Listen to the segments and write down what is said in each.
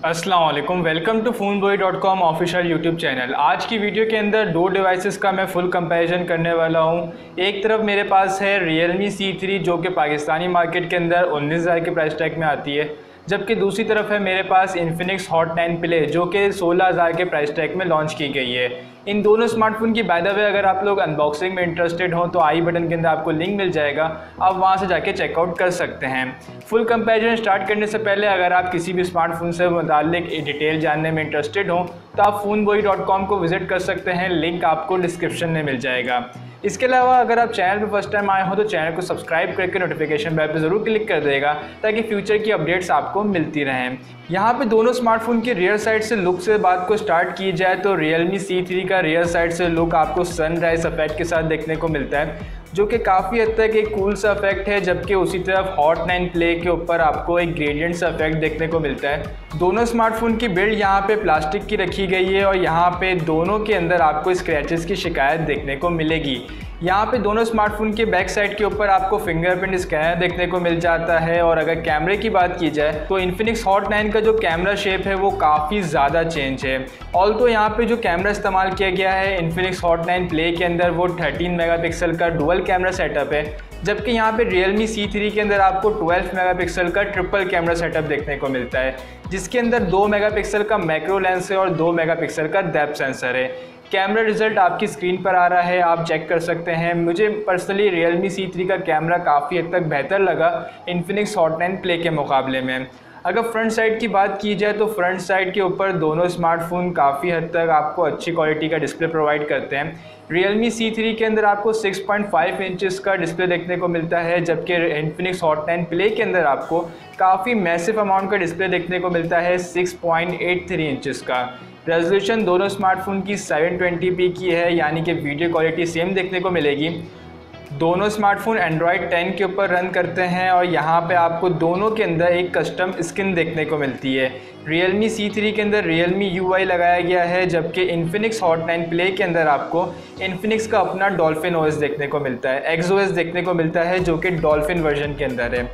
अस्सलाम वालेकुम, welcome to Phonebolee.com official YouTube channel. आज की वीडियो के अंदर दो डिवाइसेस का मैं फुल कंपैरिजन करने वाला हूं। एक तरफ मेरे पास है Realme C3 जो कि पाकिस्तानी मार्केट के अंदर 19,000 के प्राइस टैग में आती है, जबकि दूसरी तरफ है मेरे पास Infinix Hot 9 Play जो कि 16,000 के प्राइस टैग में लॉन्च की गई है। इन दोनों स्मार्टफोन की बाय द वे अगर आप लोग अनबॉक्सिंग में इंटरेस्टेड हो तो आई बटन के अंदर आपको लिंक मिल जाएगा, आप वहां से जाके चेकआउट कर सकते हैं। फुल कंपैरिजन स्टार्ट करने से पहले अगर आप किसी भी स्मार्टफोन से मुताल्लिक डिटेल जानने में इंटरेस्टेड हो तो आप Phonebolee.com को विजिट कर सकते हैं, लिंक आपको डिस्क्रिप्शन में मिल जाएगा। इसके अलावा अगर आप चैनल पर फर्स्ट टाइम आए हो तो चैनल को सब्सक्राइब करके नोटिफिकेशन बेल पर ज़रूर क्लिक कर देगा ताकि फ्यूचर की अपडेट्स आपको मिलती रहें। यहाँ पे दोनों स्मार्टफोन के रियर साइड से लुक से बात को स्टार्ट की जाए तो Realme C3 का रियर साइड से लुक आपको सनराइज इफेक्ट के साथ देखने को मिलता है जो कि काफ़ी हद तक एक कूल सा इफेक्ट है, जबकि उसी तरफ Hot 9 Play के ऊपर आपको एक ग्रेडियंट सा इफेक्ट देखने को मिलता है। दोनों स्मार्टफोन की बिल्ड यहाँ पे प्लास्टिक की रखी गई है और यहाँ पे दोनों के अंदर आपको स्क्रैचेस की शिकायत देखने को मिलेगी। यहाँ पे दोनों स्मार्टफोन के बैक साइड के ऊपर आपको फिंगरप्रिंट स्कैनर देखने को मिल जाता है। और अगर कैमरे की बात की जाए तो Infinix Hot 9 का जो कैमरा शेप है वो काफ़ी ज़्यादा चेंज है। ऑल्सो यहाँ पे जो कैमरा इस्तेमाल किया गया है Infinix Hot 9 Play के अंदर वो 13 मेगापिक्सल का डुअल कैमरा सेटअप है, जबकि यहाँ पे Realme C3 के अंदर आपको 12 मेगापिक्सल का ट्रिपल कैमरा सेटअप देखने को मिलता है, जिसके अंदर 2 मेगापिक्सल का मैक्रो लेंस है और 2 मेगापिक्सल का डेप्थ सेंसर है। कैमरा रिजल्ट आपकी स्क्रीन पर आ रहा है, आप चेक कर सकते हैं। मुझे पर्सनली Realme C3 का कैमरा काफ़ी हद तक बेहतर लगा Infinix Hot 9 Play के मुकाबले में। अगर फ्रंट साइड की बात की जाए तो फ्रंट साइड के ऊपर दोनों स्मार्टफोन काफ़ी हद तक आपको अच्छी क्वालिटी का डिस्प्ले प्रोवाइड करते हैं। Realme C3 के अंदर आपको 6.5 इंचेस का डिस्प्ले देखने को मिलता है, जबकि Infinix Hot 9 Play के अंदर आपको काफ़ी मैसिव अमाउंट का डिस्प्ले देखने को मिलता है 6.83 इंचेस का। रेजोल्यूशन दोनों स्मार्टफोन की 720p की है, यानी कि वीडियो क्वालिटी सेम देखने को मिलेगी। दोनों स्मार्टफोन Android 10 के ऊपर रन करते हैं और यहाँ पे आपको दोनों के अंदर एक कस्टम स्किन देखने को मिलती है। Realme C3 के अंदर Realme UI लगाया गया है, जबकि Infinix Hot 9 Play के अंदर आपको Infinix का अपना डॉल्फिन OS देखने को मिलता है, XOS देखने को मिलता है जो कि डॉल्फिन वर्जन के अंदर है।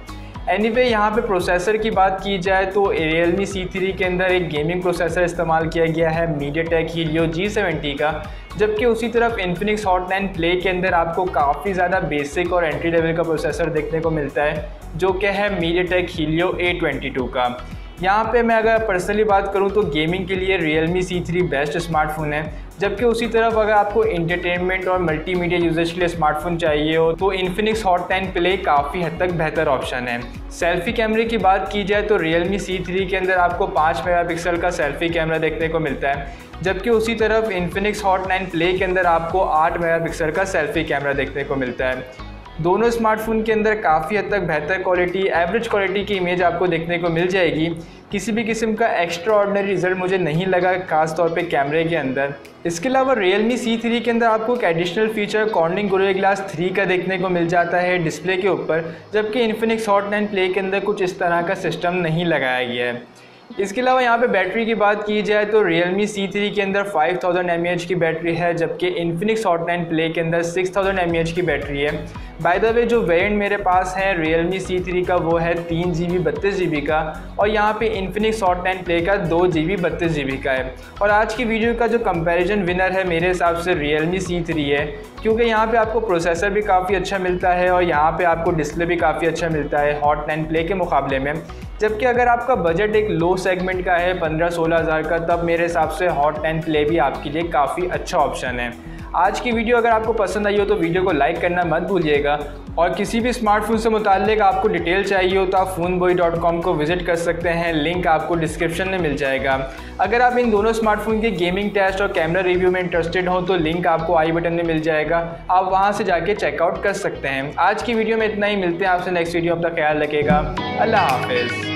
एनीवे यहाँ पे प्रोसेसर की बात की जाए तो Realme C3 के अंदर एक गेमिंग प्रोसेसर इस्तेमाल किया गया है MediaTek Helio G70 का, जबकि उसी तरफ Infinix Hot 9 Play के अंदर आपको काफ़ी ज़्यादा बेसिक और एंट्री लेवल का प्रोसेसर देखने को मिलता है जो कि है MediaTek Helio A22 का। यहाँ पे मैं अगर पर्सनली बात करूँ तो गेमिंग के लिए Realme C3 बेस्ट स्मार्टफोन है, जबकि उसी तरफ अगर आपको इंटरटेनमेंट और मल्टीमीडिया यूजेज के लिए स्मार्टफोन चाहिए हो तो Infinix Hot 9 Play काफ़ी हद तक बेहतर ऑप्शन है। सेल्फी कैमरे की बात की जाए तो Realme C3 के अंदर आपको 5 मेगापिक्सल का सेल्फी कैमरा देखने को मिलता है, जबकि उसी तरफ Infinix Hot 9 Play के अंदर आपको 8 मेगापिक्सल का सेल्फी कैमरा देखने को मिलता है। दोनों स्मार्टफोन के अंदर काफ़ी हद तक बेहतर क्वालिटी, एवरेज क्वालिटी की इमेज आपको देखने को मिल जाएगी। किसी भी किस्म का एक्स्ट्रा ऑर्डिनरी रिजल्ट मुझे नहीं लगा, खास तौर पे कैमरे के अंदर। इसके अलावा Realme C3 के अंदर आपको एक additional feature cornering gorilla glass 3 का देखने को मिल जाता है डिस्प्ले के ऊपर, जबकि Infinix Hot 9 Play के अंदर कुछ इस तरह का सिस्टम नहीं लगाया गया है। इसके अलावा यहाँ पे बैटरी की बात की जाए तो Realme C3 के अंदर 5000 mAh की बैटरी है, जबकि Infinix Hot 9 Play के अंदर 6000 mAh की बैटरी है। बाय द वे जो वेरिएंट मेरे पास है Realme C3 का वो है 3GB 32GB का, और यहाँ पे Infinix Hot 9 Play का 2GB 32GB का है। और आज की वीडियो का जो कंपैरिजन विनर है मेरे हिसाब से Realme C3 है, क्योंकि यहाँ पे आपको प्रोसेसर भी काफ़ी अच्छा मिलता है और यहाँ पे आपको डिस्प्ले भी काफ़ी अच्छा मिलता है Hot 9 Play के मुकाबले में। जबकि अगर आपका बजट एक लो सेगमेंट का है 15-16 हज़ार का, तब मेरे हिसाब से Hot 9 Play भी आपके लिए काफ़ी अच्छा ऑप्शन है। आज की वीडियो अगर आपको पसंद आई हो तो वीडियो को लाइक करना मत भूलिएगा, और किसी भी स्मार्टफोन से मुताल्लिक आपको डिटेल चाहिए हो तो आप Phonebolee.com को विजिट कर सकते हैं, लिंक आपको डिस्क्रिप्शन में मिल जाएगा। अगर आप इन दोनों स्मार्टफोन के गेमिंग टेस्ट और कैमरा रिव्यू में इंटरेस्टेड हो तो लिंक आपको आई बटन में मिल जाएगा, आप वहां से जाके चेकआउट कर सकते हैं। आज की वीडियो में इतना ही, मिलते हैं आपसे नेक्स्ट वीडियो। अपना ख्याल रखिएगा, अल्लाह हाफिज़।